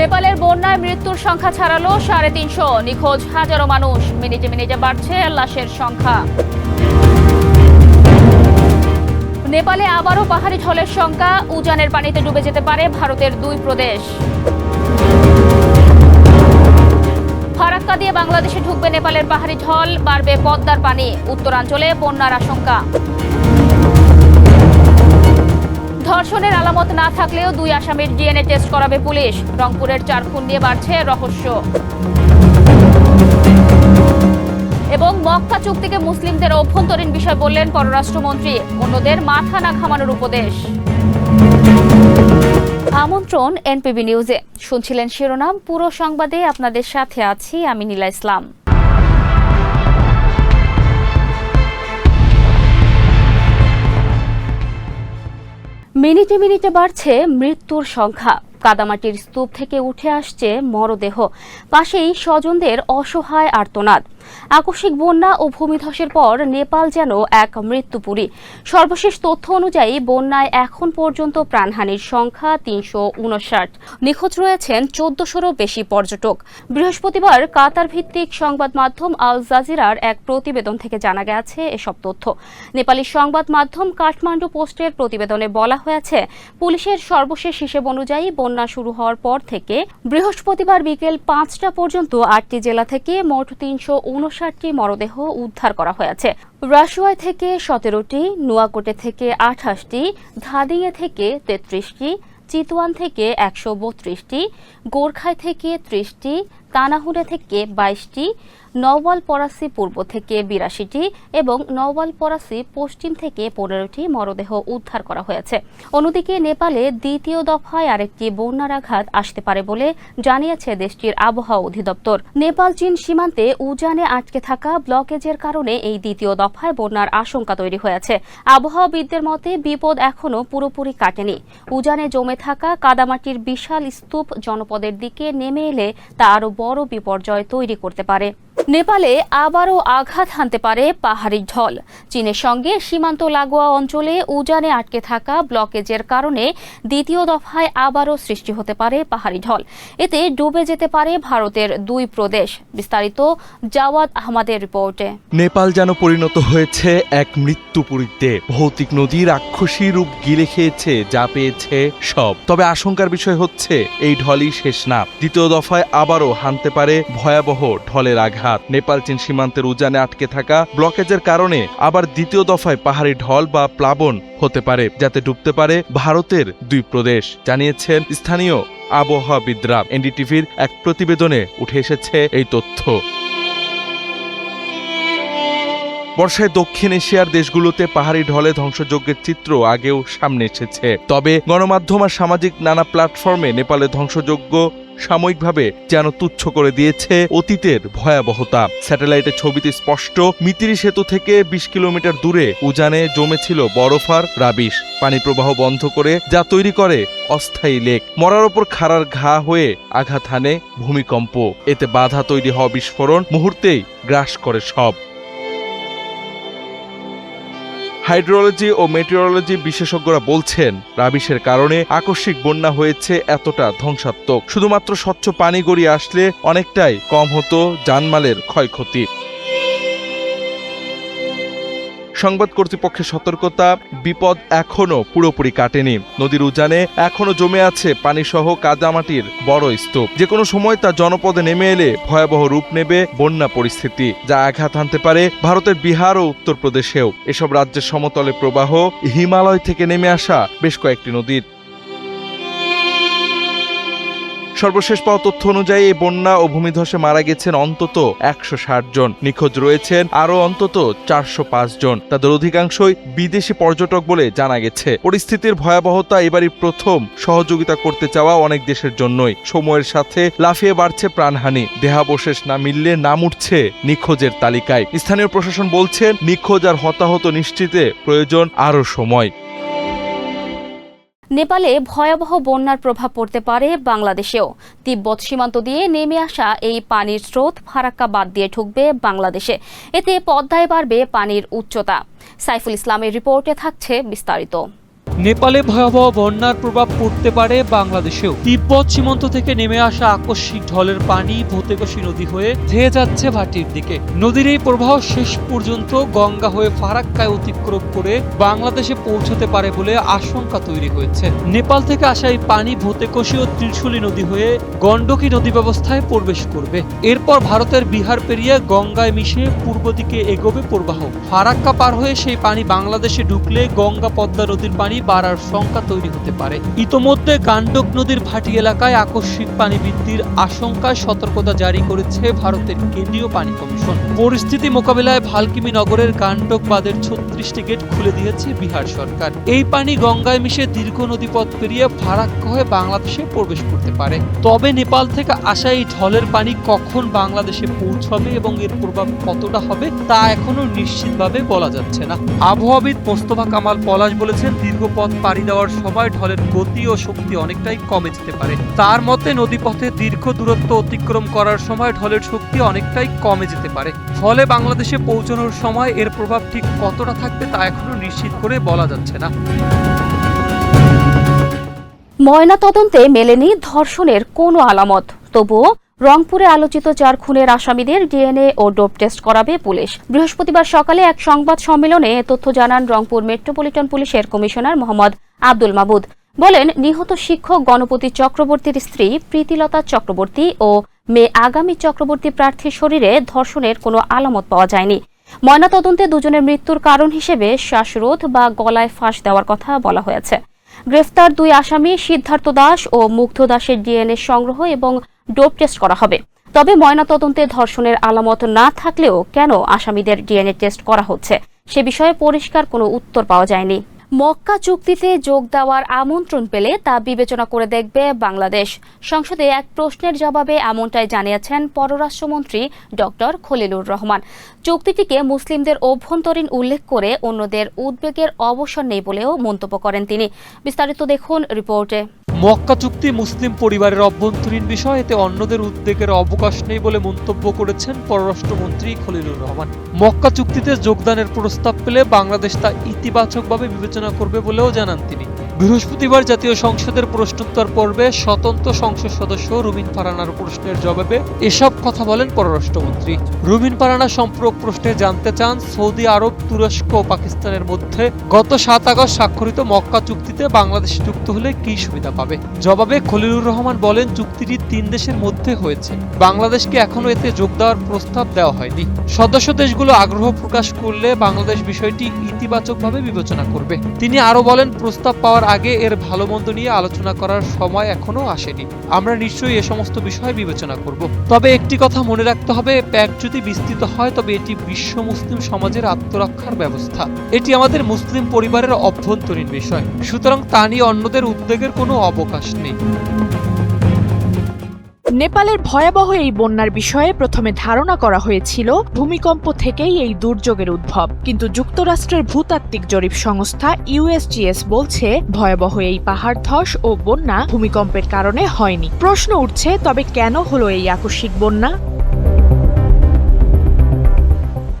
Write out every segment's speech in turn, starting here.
নেপালের বন্যায় মৃত্যুর সংখ্যা ছাড়ালো 350, নিখোঁজ হাজারো মানুষ, মিনিটে মিনিটে বাড়ছে লাশের সংখ্যা। নেপালে আবারও পাহাড়ি ঢলের সংখ্যা, উজানের পানিতে ডুবে যেতে পারে ভারতের 2 প্রদেশ। ফারাক্কা দিয়ে বাংলাদেশে ঢুকবে নেপালের পাহাড়ি ঢল, বাড়বে পদ্মার পানি, উত্তরাঞ্চলে বন্যার আশঙ্কা। ধর্ষণের আলামত না থাকলেও 2 আসামির ডিএনএ টেস্ট করাবে পুলিশ, রংপুরের 4 খুন নিয়ে বাড়ছে রহস্য। এবং মক্কা চুক্তিকে মুসলিমদের অভ্যন্তরীণ বিষয় বললেন পররাষ্ট্রমন্ত্রী, অন্যদের মাথা না ঘামানোর উপদেশ। আমন্ত্রণ এনপিবি নিউজে। শুনছিলেন শিরোনাম, পুরো সংবাদে আপনাদের সাথে আছি আমি নীলা ইসলাম। মিনিটে মিনিটে বাড়ছে মৃত্যুর সংখ্যা, কাদামাটির স্তূপ থেকে উঠে আসছে মরদেহ, পাশেই স্বজনদের অসহায় আর্তনাদ। আকস্মিক বন্যা ও ভূমিধসের পর নেপাল যেন এক মৃত্যুপুরী। সর্বশেষ তথ্য অনুযায়ী বন্যায় এখন পর্যন্ত প্রাণহানির সংখ্যা 359, নিখোঁজ রয়েছেন 1400-রও বেশি পর্যটক। বৃহস্পতিবার কাতার ভিত্তিক সংবাদ মাধ্যম আল জাজিরার এক প্রতিবেদন থেকে জানা গেছে এসব তথ্য। নেপালি সংবাদ মাধ্যম কাঠমান্ডু পোস্টের প্রতিবেদনে বলা হয়েছে, পুলিশের সর্বশেষ হিসেব অনুযায়ী বন্যা শুরু হওয়ার পর থেকে বৃহস্পতিবার বিকেল 5টা পর্যন্ত 8টি জেলা থেকে মোট 359টি মরদেহ উদ্ধার করা হয়েছে। রাসুয়ায় থেকে 17টি, নুয়াকোটে থেকে 28টি, ধাদিংয়ে থেকে 33টি, চিতওয়ান থেকে 132টি, গোর্খায় থেকে 30টি, তানাহুরে থেকে 22টি, নওয়ালপরাসি পূর্ব থেকে 82টি এবং নওয়ালপরাসি পশ্চিম থেকে 15টি মরদেহ উদ্ধার করা হয়েছে। অন্যদিকে নেপালে দ্বিতীয় দফায় আরেকটি বন্যার আঘাত আসতে পারে বলে জানিয়েছে দেশটির আবহাওয়া অধিদপ্তর। নেপাল চীন সীমান্তে উজানে আটকে থাকা ব্লকেজের কারণে এই দ্বিতীয় দফায় বন্যার আশঙ্কা তৈরি হয়েছে। আবহাওয়াবিদদের মতে বিপদ এখনও পুরোপুরি কাটেনি। উজানে জমে থাকা কাদামাটির বিশাল স্তূপ জনপদের দিকে নেমে এলে তা আরও বড় বিপর্যয় তৈরি করতে পারে। নেপালে আবারও আঘাত হানতে পারে পাহাড়ি ঢল। চীনের সঙ্গে সীমান্ত লাগোয়া অঞ্চলে উজানে আটকে থাকা ব্লকেজের কারণে দ্বিতীয় দফায় আবারও সৃষ্টি হতে পারে পাহাড়ি ঢল। এতে ডুবে যেতে পারে ভারতের 2 প্রদেশ। বিস্তারিত জাওয়াদ আহমদের রিপোর্টে। নেপাল যেন পরিণত হয়েছে এক মৃত্যুপুরীতে। ভৌতিক নদী রাক্ষসী রূপ গিলে খেয়েছে যা পেয়েছে সব। তবে আশঙ্কার বিষয় হচ্ছে এই ঢলই শেষ না। দ্বিতীয় দফায় আবারও হানতে পারে ভয়াবহ ঢলের আঘাত। নেপাল চীন সীমান্তের উজানে আটকে থাকা ব্লকেজের কারণে আবার দ্বিতীয় দফায় পাহাড়ি ঢল বা প্লাবন হতে পারে, যাতে ডুবতে পারে ভারতের 2 প্রদেশ, জানিয়েছেন স্থানীয় আবহাওয়াবিদরা। এনডিটিভির এক প্রতিবেদনে উঠে এসেছে এই তথ্য। বর্ষায় দক্ষিণ এশিয়ার দেশগুলোতে পাহাড়ি ঢলে ধ্বংসযজ্ঞের চিত্র আগেও সামনে এসেছে। তবে গণমাধ্যম আর সামাজিক নানা প্ল্যাটফর্মে নেপালের ধ্বংসযজ্ঞ সাময়িকভাবে যেন তুচ্ছ করে দিয়েছে অতীতের ভয়াবহতা। স্যাটেলাইটের ছবিতে স্পষ্ট, মিতিরি সেতু থেকে 20 কিলোমিটার দূরে উজানে জমেছিল বরফ আর রাবিশ। পানি প্রবাহ বন্ধ করে যা তৈরি করে অস্থায়ী লেক। মরার ওপর খাড়ার ঘা হয়ে আঘাত হানে ভূমিকম্প। এতে বাধা তৈরি হওয়া বিস্ফোরণ মুহূর্তেই গ্রাস করে সব। হাইড্রোলজি ও মেটিওরোলজি বিশেষজ্ঞরা বলছেন, রাবিশের কারণে আকস্মিক বন্যা হয়েছে এতটা ধ্বংসাত্মক। শুধুমাত্র স্বচ্ছ পানি গড়িয়ে আসলে অনেকটাই কম হতো জানমালের ক্ষয়ক্ষতি। সংবাদ কর্তৃপক্ষের সতর্কতা, বিপদ এখনো পুরোপুরি কাটেনি। নদীর উজানে এখনো জমে আছে পানিসহ কাদামাটির বড় স্তূপ। যে কোনো সময় তা জনপদে নেমে এলে ভয়াবহ রূপ নেবে বন্যা পরিস্থিতি, যা আঘাত হানতে পারে ভারতের বিহার ও উত্তরপ্রদেশেও। এসব রাজ্যের সমতলে প্রবাহ, হিমালয় থেকে নেমে আসা বেশ কয়েকটি নদীর। সর্বশেষ পাওয়া তথ্য অনুযায়ী এই বন্যা ও ভূমিধসে মারা গেছেন অন্তত 160 জন। নিখোঁজ রয়েছেন আরও অন্তত 405 জন। তাদের অধিকাংশই বিদেশি পর্যটক বলে জানা গেছে। পরিস্থিতির ভয়াবহতা এবারই প্রথম সহযোগিতা করতে চাওয়া অনেক দেশের জন্যই। সময়ের সাথে লাফিয়ে বাড়ছে প্রাণহানি। দেহাবশেষ না মিললে নাম উঠছে নিখোঁজের তালিকায়। স্থানীয় প্রশাসন বলছেন, নিখোঁজ আর হতাহত নিশ্চিতে প্রয়োজন আরও সময়। নেপালে ভয়াবহ বন্যার প্রভাব পড়তে পারে বাংলাদেশেও। তিব্বত সীমান্ত দিয়ে নেমে আসা এই পানির স্রোত ফারাক্কা বাদ দিয়ে ঢুকবে বাংলাদেশে। এতে পদ্মায় বাড়বে পানির উচ্চতা। সাইফুল ইসলামের রিপোর্টে থাকছে বিস্তারিত। নেপালে ভয়াবহ বন্যার প্রভাব পড়তে পারে বাংলাদেশেও। তিব্বত সীমান্ত থেকে নেমে আসা আকস্মিক ঢলের পানি ভোতেকশী নদী হয়ে ধেয়ে যাচ্ছে ভাটির দিকে। নদীর এই প্রবাহ শেষ পর্যন্ত গঙ্গা হয়ে ফারাক্কায় অতিক্রম করে বাংলাদেশে পৌঁছতে পারে বলে আশঙ্কা তৈরি হয়েছে। নেপাল থেকে আসা এই পানি ভোতেকশী ও ত্রিশুলী নদী হয়ে গণ্ডকী নদী ব্যবস্থায় প্রবেশ করবে। এরপর ভারতের বিহার পেরিয়ে গঙ্গায় মিশে পূর্ব দিকে এগোবে প্রবাহ। ফারাক্কা পার হয়ে সেই পানি বাংলাদেশে ঢুকলে গঙ্গা পদ্মা নদীর পানি বাড়ার শঙ্কা তৈরি হতে পারে। ইতোমধ্যে গান্ডক নদীর ভাটি এলাকায় আকস্মিক পানি বৃদ্ধির আশঙ্কায় সতর্কতা জারি করেছে ভারতের কেন্দ্রীয় পানি কমিশন। পরিস্থিতি মোকাবিলায় ভালকিমি নগরের গান্ডক বাঁধের 36টি গেট খুলে দিয়েছে বিহার সরকার। এই পানি গঙ্গায় মিশে দীর্ঘ নদীপথ পেরিয়ে ফারাক্কা হয়ে বাংলাদেশে প্রবেশ করতে পারে। তবে নেপাল থেকে আসা এই ঢলের পানি কখন বাংলাদেশে পৌঁছবে এবং এর প্রভাব কতটা হবে তা এখনো নিশ্চিতভাবে বলা যাচ্ছে না। আবহাওয়াবিদ মোস্তফা কামাল পলাশ বলেছেন, দীর্ঘ পথ পাড়ি দেওয়ার সময় ঢলের গতি ও শক্তি অনেকটাই কমে যেতে পারে। তার মতে নদীপথে দীর্ঘ দূরত্ব অতিক্রম করার সময় ঢলের শক্তি অনেকটাই কমে যেতে পারে। ফলে বাংলাদেশে পৌঁছানোর সময় এর প্রভাব ঠিক কতটা থাকবে তা এখনো নিশ্চিত করে বলা যাচ্ছে না। ময়নাতদন্তে মেলেনি ধর্ষণের কোনো আলামত, তবুও রংপুরে আলোচিত 4 খুনের আসামিদের ডিএনএ ও ডোপ টেস্ট করাবে পুলিশ। বৃহস্পতিবার সকালে এক সংবাদ সম্মেলনে এ তথ্য জানান রংপুর মেট্রোপলিটন পুলিশের কমিশনার মোহাম্মদ আব্দুল মাবুদ। বলেন, নিহত শিক্ষক গণপতি চক্রবর্তীর স্ত্রী প্রীতিলতা চক্রবর্তী ও মেয়ে আগামী চক্রবর্তী প্রার্থীর শরীরে ধর্ষণের কোনো আলামত পাওয়া যায়নি। ময়নাতদন্তে দুজনের মৃত্যুর কারণ হিসেবে শ্বাসরোধ বা গলায় ফাঁস দেওয়ার কথা বলা হয়েছে। গ্রেফতার 2 আসামি সিদ্ধার্থ দাস ও মুগ্ধ দাসের ডিএনএ সংগ্রহ এবং ডোপ টেস্ট করা হবে। তবে ময়নাতদন্তে ধর্ষণের আলামত না থাকলেও কেন আসামিদের ডিএনএ টেস্ট করা হচ্ছে সে বিষয়ে পরিষ্কার কোনো উত্তর পাওয়া যায়নি। মক্কা চুক্তিতে যোগ দেওয়ার আমন্ত্রণ পেলে তা বিবেচনা করে দেখবে বাংলাদেশ। সংসদে এক প্রশ্নের জবাবে এমনটাই জানিয়েছেন পররাষ্ট্রমন্ত্রী ডক্টর খলিলুর রহমান। চুক্তিটিকে মুসলিমদের অভ্যন্তরীণ উল্লেখ করে অন্যদের উদ্বেগের অবসর নেই বলেও মন্তব্য করেন তিনি। বিস্তারিত দেখুন রিপোর্টে। মক্কা চুক্তি মুসলিম পরিবারের অভ্যন্তরীণ বিষয়, এতে অন্যদের উদ্বেগের অবকাশ নেই বলে মন্তব্য করেছেন পররাষ্ট্রমন্ত্রী খলিলুর রহমান। মক্কা চুক্তিতে যোগদানের প্রস্তাব পেলে বাংলাদেশ তা ইতিবাচকভাবে বিবেচনা করবে বলেও জানান তিনি। বৃহস্পতিবার জাতীয় সংসদের প্রশ্নোত্তর পর্বে স্বতন্ত্র সংসদ সদস্য রুমিন ফারহানার প্রশ্নের জবাবে এসব কথা বলেন পররাষ্ট্রমন্ত্রী। রুমিন ফারহানা সম্পর্ক প্রশ্নে জানতে চান, সৌদি আরব, তুরস্ক ও পাকিস্তানের মধ্যে গত 7 আগস্ট স্বাক্ষরিত মক্কা চুক্তিতে বাংলাদেশ যুক্ত হলে কি সুবিধা পাবে। জবাবে খলিলুর রহমান বলেন, চুক্তিটি 3 দেশের মধ্যে হয়েছে, বাংলাদেশকে এখনো এতে যোগ দেওয়ার প্রস্তাব দেওয়া হয়নি। সদস্য দেশগুলো আগ্রহ প্রকাশ করলে বাংলাদেশ বিষয়টি ইতিবাচকভাবে বিবেচনা করবে। তিনি আরো বলেন, প্রস্তাব পাওয়ার আগে এর ভালো মন্দ নিয়ে আলোচনা করার সময় এখনো আসেনি। আমরা নিশ্চয়ই এ সমস্ত বিষয় বিবেচনা করব। তবে একটি কথা মনে রাখতে হবে, প্যাক্ট যদি বিস্তৃত হয় তবে এটি বিশ্ব মুসলিম সমাজের আত্মরক্ষার ব্যবস্থা। এটি আমাদের মুসলিম পরিবারের অভ্যন্তরীণ বিষয়, সুতরাং তা নিয়ে অন্যদের উদ্বেগের কোনো অবকাশ নেই। নেপালের ভয়াবহ এই বন্যার বিষয়ে প্রথমে ধারণা করা হয়েছিল ভূমিকম্প থেকেই এই দুর্যোগের উদ্ভব, কিন্তু যুক্তরাষ্ট্রের ভূতাত্ত্বিক জরিপ সংস্থা USGS বলছে ভয়াবহ এই পাহাড় ধস ও বন্যা ভূমিকম্পের কারণে হয়নি। প্রশ্ন উঠছে, তবে কেন হলো এই আকস্মিক বন্যা?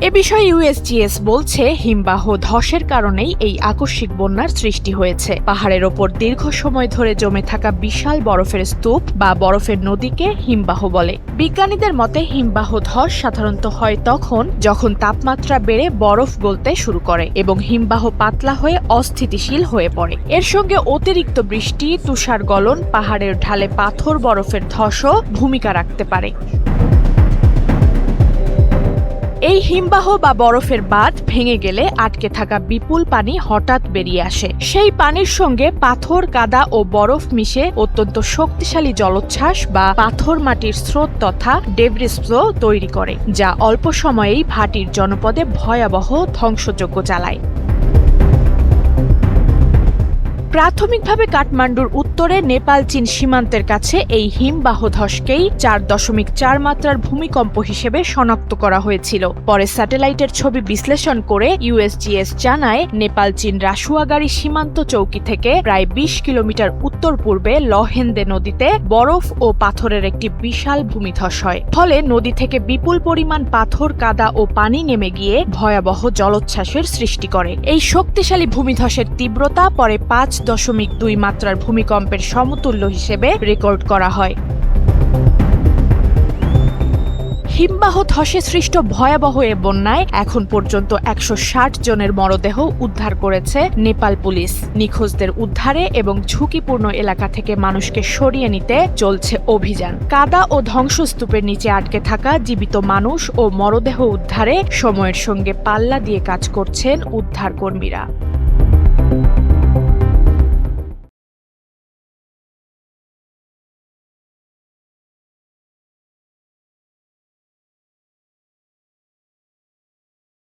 এ বিষয়ে USGS বলছে হিমবাহ ধসের কারণেই এই আকস্মিক বন্যার সৃষ্টি হয়েছে। পাহাড়ের ওপর দীর্ঘ সময় ধরে জমে থাকা বিশাল বরফের স্তূপ বা বরফের নদীকে হিমবাহ বলে। বিজ্ঞানীদের মতে হিমবাহ ধস সাধারণত হয় তখন যখন তাপমাত্রা বেড়ে বরফ গলতে শুরু করে এবং হিমবাহ পাতলা হয়ে অস্থিতিশীল হয়ে পড়ে। এর সঙ্গে অতিরিক্ত বৃষ্টি, তুষার গলন, পাহাড়ের ঢালে পাথর বরফের ধসও ভূমিকা রাখতে পারে। এই হিমবাহ বা বরফের বাঁধ ভেঙে গেলে আটকে থাকা বিপুল পানি হঠাৎ বেরিয়ে আসে। সেই পানির সঙ্গে পাথর, কাদা ও বরফ মিশে অত্যন্ত শক্তিশালী জলোচ্ছ্বাস বা পাথর মাটির স্রোত তথা ডেব্রিস ফ্লো তৈরি করে, যা অল্প সময়েই ভাটির জনপদে ভয়াবহ ধ্বংসযজ্ঞ চালায়। প্রাথমিকভাবে কাঠমান্ডুর উত্তরে নেপাল চীন সীমান্তের কাছে এই হিমবাহ ধসকেই 4.4 মাত্রার ভূমিকম্প হিসেবে শনাক্ত করা হয়েছিল। পরে স্যাটেলাইটের ছবি বিশ্লেষণ করে ইউএসজিএস জানায়, নেপাল চীন রাসুয়াগাড়ি সীমান্ত চৌকি থেকে প্রায় 20 কিলোমিটার উত্তর পূর্বে লহেন্দে নদীতে বরফ ও পাথরের একটি বিশাল ভূমিধস হয়। ফলে নদী থেকে বিপুল পরিমাণ পাথর, কাদা ও পানি নেমে গিয়ে ভয়াবহ জলোচ্ছ্বাসের সৃষ্টি করে। এই শক্তিশালী ভূমিধসের তীব্রতা পরে 5.2 মাত্রার ভূমিকম্পের সমতুল্য হিসেবে রেকর্ড করা হয়। হিমবাহ ধসে সৃষ্ট ভয়াবহ এ বন্যায় এখন পর্যন্ত 160 জনের মরদেহ উদ্ধার করেছে নেপাল পুলিশ। নিখোঁজদের উদ্ধারে এবং ঝুঁকিপূর্ণ এলাকা থেকে মানুষকে সরিয়ে নিতে চলছে অভিযান। কাদা ও ধ্বংসস্তূপের নিচে আটকে থাকা জীবিত মানুষ ও মরদেহ উদ্ধারে সময়ের সঙ্গে পাল্লা দিয়ে কাজ করছেন উদ্ধার কর্মীরা।